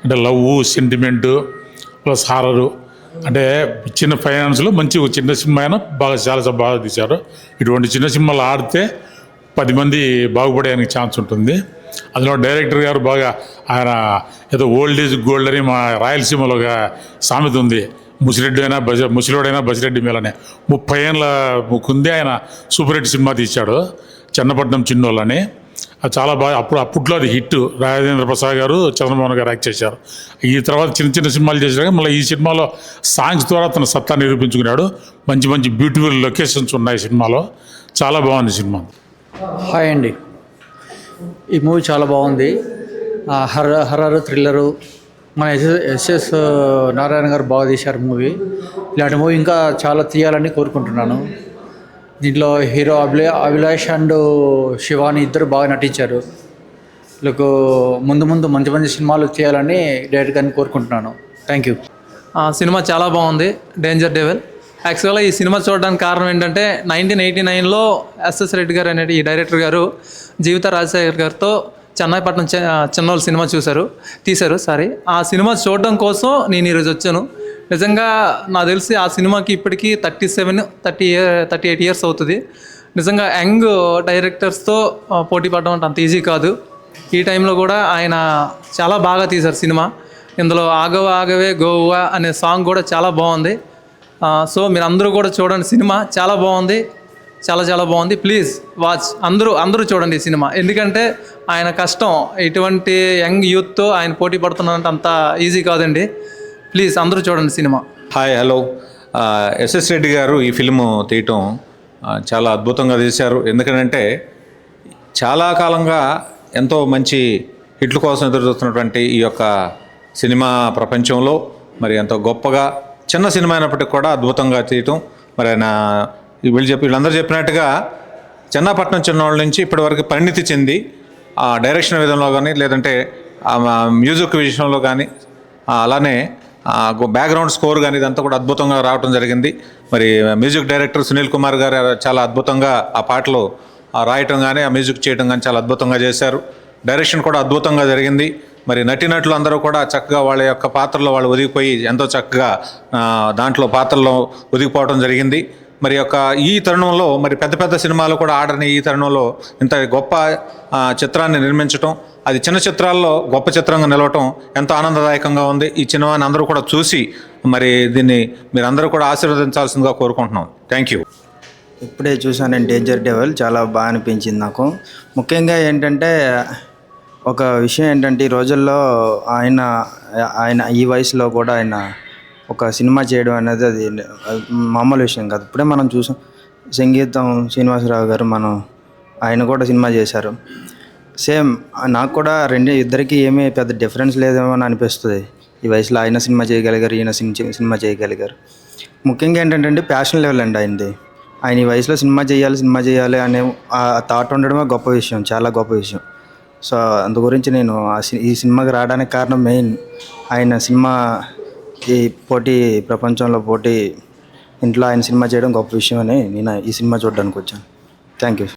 అంటే love, sentiment plus horror, అంటే చిన్న ఫైనాన్స్లో మంచి చిన్న సినిమా అయినా చాలా బాగా తీశారు. ఇటువంటి చిన్న సినిమాలు ఆడితే 10 మంది బాగుపడేయడానికి ఛాన్స్ ఉంటుంది. అందులో డైరెక్టర్ గారు బాగా ఆయన ఏదో ఓల్డ్ ఈజ్ గోల్డ్ అని మా రాయలసీమలో ఒక సామెత ఉంది. ముసలివాడైనా బసిరెడ్డి మేలనే 30 ఏళ్ళ ముందే ఆయన సూపర్ హిట్ సినిమా తీశాడు, చెన్నపట్నం చిన్నోళ్ళని. అది చాలా బాగా అప్పట్లో అది హిట్. రాజేంద్ర ప్రసాద్ గారు, చంద్రమోహన్ గారు యాక్ట్ చేశారు. ఈ తర్వాత చిన్న సినిమాలు చేశాక మళ్ళీ ఈ సినిమాలో సాంగ్స్ ద్వారా తన సత్తా నిరూపించుకున్నాడు. మంచి బ్యూటిఫుల్ లొకేషన్స్ ఉన్నాయి సినిమాలో. చాలా బాగుంది సినిమా. హాయ్ అండి, ఈ మూవీ చాలా బాగుంది. హర్రర్ థ్రిల్లరు మన ఎస్ఎస్ నారాయణ గారు బాగా తీశారు మూవీ. ఇలాంటి మూవీ ఇంకా చాలా తీయాలని కోరుకుంటున్నాను. దీంట్లో హీరో అభిలాష్ అండ్ శివాని ఇద్దరు బాగా నటించారు. వీళ్ళకు ముందు మంచి సినిమాలు చేయాలని డైరెక్టర్ గారిని కోరుకుంటున్నాను. Thank you. సినిమా చాలా బాగుంది, డేంజర్ డెవిల్. యాక్చువల్గా ఈ సినిమా చూడడానికి కారణం ఏంటంటే 1989లో ఎస్ఎస్ రెడ్డి గారు అనే ఈ డైరెక్టర్ గారు జీవిత రాజశేఖర్ గారితో చెన్నైపట్నం చిన్నోళ్ళు సినిమా తీశారు. ఆ సినిమా చూడడం కోసం నేను ఈరోజు వచ్చాను. నిజంగా నాకు తెలిసి ఆ సినిమాకి ఇప్పటికీ 38 ఇయర్స్ అవుతుంది. నిజంగా యంగ్ డైరెక్టర్స్తో పోటీ పడడం అంటే అంత ఈజీ కాదు. ఈ టైంలో కూడా ఆయన చాలా బాగా తీశారు సినిమా. ఇందులో ఆగవే గోవా అనే సాంగ్ కూడా చాలా బాగుంది. సో మీరు అందరూ కూడా చూడండి, సినిమా చాలా బాగుంది, చాలా బాగుంది. ప్లీజ్ వాచ్, అందరూ చూడండి ఈ సినిమా. ఎందుకంటే ఆయన కష్టం, ఇటువంటి యంగ్ యూత్తో ఆయన పోటీ పడుతున్నారంటే అంత ఈజీ కాదండి. ప్లీజ్ అందరూ చూడండి cinema. Hi, hello. S S Reddy garu ఈ ఫిల్ము తీయటం చాలా అద్భుతంగా తీశారు. ఎందుకంటే చాలా కాలంగా ఎంతో మంచి హిట్ల కోసం ఎదురు చూస్తున్నటువంటి ఈ యొక్క సినిమా ప్రపంచంలో మరి ఎంతో గొప్పగా చిన్న సినిమా అయినప్పటికీ కూడా అద్భుతంగా తీయటం. మరి ఆయన వీళ్ళందరూ చెప్పినట్టుగా చెన్నపట్నం చిన్నవాళ్ళ నుంచి ఇప్పటివరకు పరిణితి చెంది ఆ డైరెక్షన్ విధంలో కానీ, లేదంటే మ్యూజిక్ విషయంలో కానీ, అలానే బ్యాక్గ్రౌండ్ స్కోర్ కానీ ఇదంతా కూడా అద్భుతంగా రావడం జరిగింది. మరి మ్యూజిక్ డైరెక్టర్ సునీల్ కుమార్ గారు చాలా అద్భుతంగా ఆ పాటలు రాయటం కానీ, ఆ మ్యూజిక్ చేయడం కానీ చాలా అద్భుతంగా చేశారు. డైరెక్షన్ కూడా అద్భుతంగా జరిగింది. మరి నటీనటులు అందరూ కూడా చక్కగా వాళ్ళ యొక్క పాత్రలో వాళ్ళు ఒదిగిపోయి ఎంతో చక్కగా దాంట్లో పాత్రలో ఒదిగిపోవడం జరిగింది. మరి యొక్క ఈ తరుణంలో మరి పెద్ద సినిమాలు కూడా ఆడని ఈ తరుణంలో ఇంత గొప్ప చిత్రాన్ని నిర్మించటం, అది చిన్న చిత్రాల్లో గొప్ప చిత్రంగా నిలవటం ఎంతో ఆనందదాయకంగా ఉంది. ఈ సినిమాని అందరూ కూడా చూసి మరి దీన్ని మీరు అందరూ కూడా ఆశీర్వదించాల్సిందిగా కోరుకుంటున్నాం. Thank you. ఇప్పుడే చూసాను నేను డేంజర్ డెవిల్, చాలా బాగా అనిపించింది నాకు. ముఖ్యంగా ఏంటంటే ఒక విషయం ఏంటంటే ఈ రోజుల్లో ఆయన ఈ వయసులో కూడా ఆయన ఒక సినిమా చేయడం అనేది అది మామూలు విషయం కాదు. ఇప్పుడే మనం చూసాం సంగీతం శ్రీనివాసరావు గారు, ఆయన కూడా సినిమా చేశారు. సేమ్ నాకు కూడా ఇద్దరికి ఏమీ పెద్ద డిఫరెన్స్ లేదేమో అని అనిపిస్తుంది. ఈ వయసులో ఆయన సినిమా చేయగలిగారు, ఈయన సినిమా చేయగలిగారు. ముఖ్యంగా ఏంటంటే ప్యాషన్ లెవెల్ అండి ఆయనది. ఆయన ఈ వయసులో సినిమా చేయాలి అనే ఆ థాట్ ఉండడమే గొప్ప విషయం, చాలా గొప్ప విషయం. సో అందు గురించి నేను ఈ సినిమాకి రావడానికి కారణం మెయిన్ ఆయన సినిమా, ఈ ప్రపంచంలో ఇంట్లో ఆయన సినిమా చేయడం గొప్ప విషయం అని నేను ఈ సినిమా చూడడానికి వచ్చాను. Thank you.